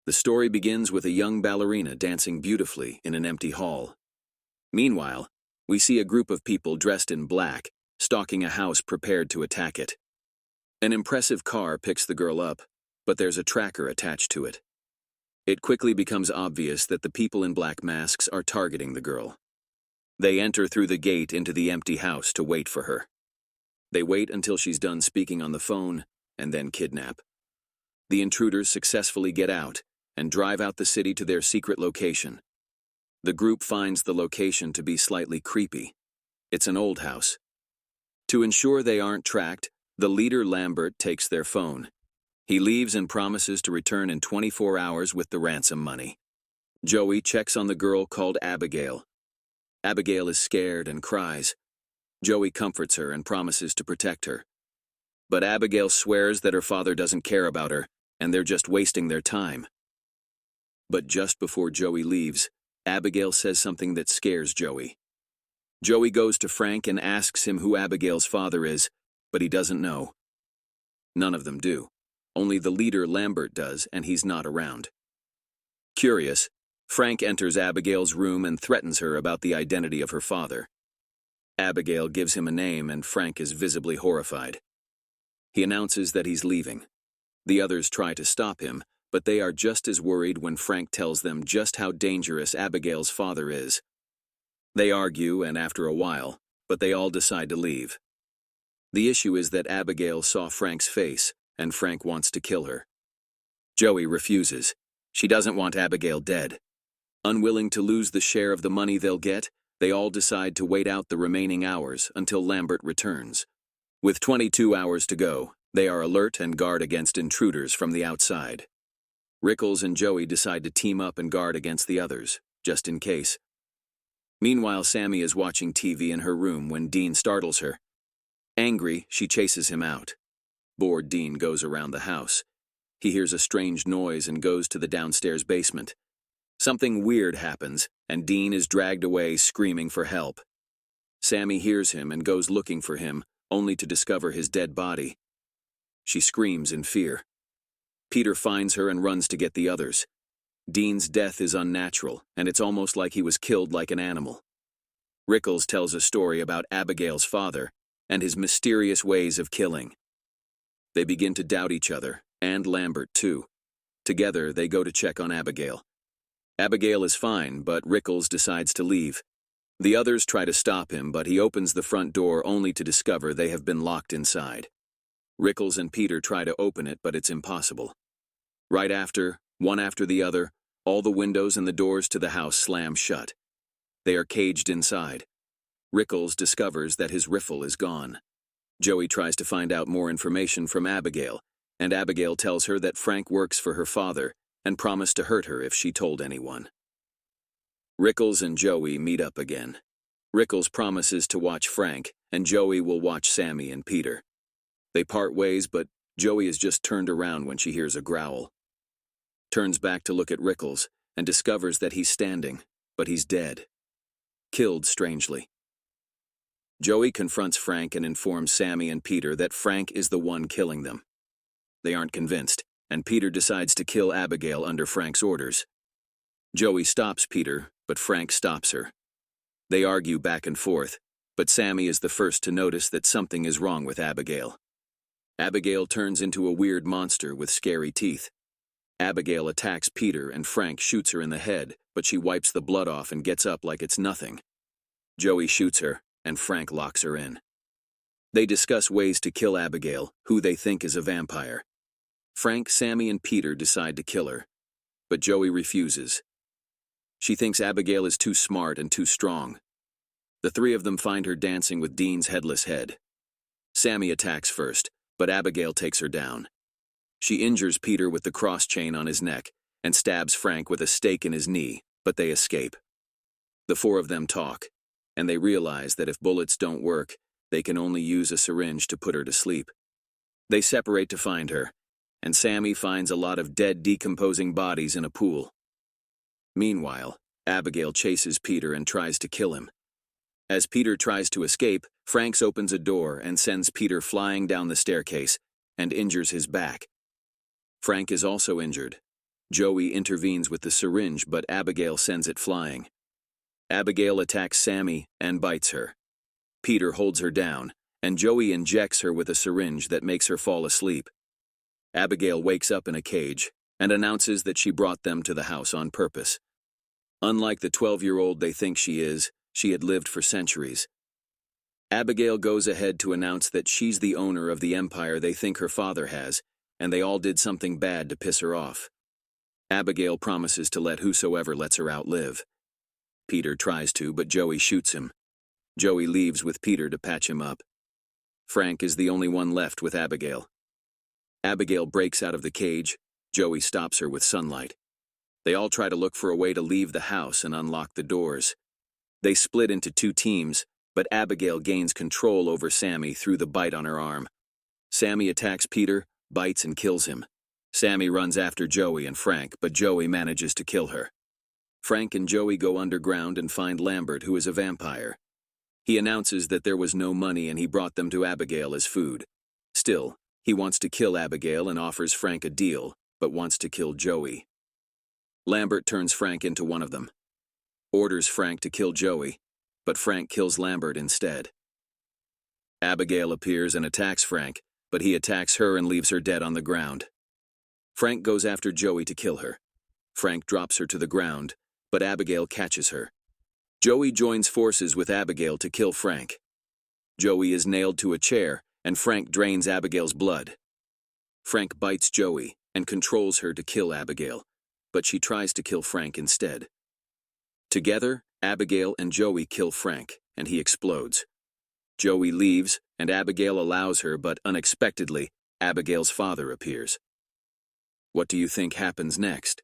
The story begins with a young ballerina dancing beautifully in an empty hall. Meanwhile, we see a group of people dressed in black, stalking a house prepared to attack it. An impressive car picks the girl up, but there's a tracker attached to it. It quickly becomes obvious that the people in black masks are targeting the girl. They enter through the gate into the empty house to wait for her. They wait until she's done speaking on the phone, and then kidnap. The intruders successfully get out and drive out the city to their secret location. The group finds the location to be slightly creepy. It's an old house. To ensure they aren't tracked, the leader Lambert takes their phone. He leaves and promises to return in 24 hours with the ransom money. Joey checks on the girl called Abigail. Abigail is scared and cries. Joey comforts her and promises to protect her. But Abigail swears that her father doesn't care about her, and they're just wasting their time. But just before Joey leaves, Abigail says something that scares Joey. Joey goes to Frank and asks him who Abigail's father is, but he doesn't know. None of them do. Only the leader Lambert does, and he's not around. Curious, Frank enters Abigail's room and threatens her about the identity of her father. Abigail gives him a name, and Frank is visibly horrified. He announces that he's leaving. The others try to stop him, but they are just as worried when Frank tells them just how dangerous Abigail's father is. They argue, and after a while, but they all decide to leave. The issue is that Abigail saw Frank's face, and Frank wants to kill her. Joey refuses. She doesn't want Abigail dead. Unwilling to lose the share of the money they'll get, they all decide to wait out the remaining hours until Lambert returns. With 22 hours to go, they are alert and guard against intruders from the outside. Rickles and Joey decide to team up and guard against the others, just in case. Meanwhile, Sammy is watching TV in her room when Dean startles her. Angry, she chases him out. Bored, Dean goes around the house. He hears a strange noise and goes to the downstairs basement. Something weird happens, and Dean is dragged away screaming for help. Sammy hears him and goes looking for him, only to discover his dead body. She screams in fear. Peter finds her and runs to get the others. Dean's death is unnatural, and it's almost like he was killed like an animal. Rickles tells a story about Abigail's father and his mysterious ways of killing. They begin to doubt each other, and Lambert too. Together, they go to check on Abigail. Abigail is fine, but Rickles decides to leave. The others try to stop him, but he opens the front door only to discover they have been locked inside. Rickles and Peter try to open it, but it's impossible. Right after, one after the other, all the windows and the doors to the house slam shut. They are caged inside. Rickles discovers that his riffle is gone. Joey tries to find out more information from Abigail, and Abigail tells her that Frank works for her father and promised to hurt her if she told anyone. Rickles and Joey meet up again. Rickles promises to watch Frank, and Joey will watch Sammy and Peter. They part ways, but Joey is just turned around when she hears a growl. Turns back to look at Rickles and discovers that he's standing, but he's dead. Killed strangely. Joey confronts Frank and informs Sammy and Peter that Frank is the one killing them. They aren't convinced, and Peter decides to kill Abigail under Frank's orders. Joey stops Peter, but Frank stops her. They argue back and forth, but Sammy is the first to notice that something is wrong with Abigail. Abigail turns into a weird monster with scary teeth. Abigail attacks Peter and Frank shoots her in the head, but she wipes the blood off and gets up like it's nothing. Joey shoots her, and Frank locks her in. They discuss ways to kill Abigail, who they think is a vampire. Frank, Sammy, and Peter decide to kill her, but Joey refuses. She thinks Abigail is too smart and too strong. The three of them find her dancing with Dean's headless head. Sammy attacks first, but Abigail takes her down. She injures Peter with the cross chain on his neck and stabs Frank with a stake in his knee, but they escape. The four of them talk, and they realize that if bullets don't work, they can only use a syringe to put her to sleep. They separate to find her, and Sammy finds a lot of dead, decomposing bodies in a pool. Meanwhile, Abigail chases Peter and tries to kill him. As Peter tries to escape, Frank opens a door and sends Peter flying down the staircase and injures his back. Frank is also injured, Joey intervenes with the syringe, but Abigail sends it flying. Abigail attacks Sammy and bites her. Peter holds her down, and Joey injects her with a syringe that makes her fall asleep. Abigail wakes up in a cage and announces that she brought them to the house on purpose. Unlike the 12-year-old they think she is, she had lived for centuries. Abigail goes ahead to announce that she's the owner of the empire they think her father has, and they all did something bad to piss her off. Abigail promises to let whosoever lets her outlive. Peter tries to, but Joey shoots him. Joey leaves with Peter to patch him up. Frank is the only one left with Abigail. Abigail breaks out of the cage. Joey stops her with sunlight. They all try to look for a way to leave the house and unlock the doors. They split into 2 teams, but Abigail gains control over Sammy through the bite on her arm. Sammy attacks Peter, bites and kills him. Sammy runs after Joey and Frank, but Joey manages to kill her. Frank and Joey go underground and find Lambert, who is a vampire. He announces that there was no money and he brought them to Abigail as food. Still, he wants to kill Abigail and offers Frank a deal, but wants to kill Joey. Lambert turns Frank into one of them. Orders Frank to kill Joey, but Frank kills Lambert instead. Abigail appears and attacks Frank, but he attacks her and leaves her dead on the ground. Frank goes after Joey to kill her. Frank drops her to the ground, but Abigail catches her. Joey joins forces with Abigail to kill Frank. Joey is nailed to a chair, and Frank drains Abigail's blood. Frank bites Joey and controls her to kill Abigail, but she tries to kill Frank instead. Together, Abigail and Joey kill Frank, and he explodes. Joey leaves, and Abigail allows her, but unexpectedly, Abigail's father appears. What do you think happens next?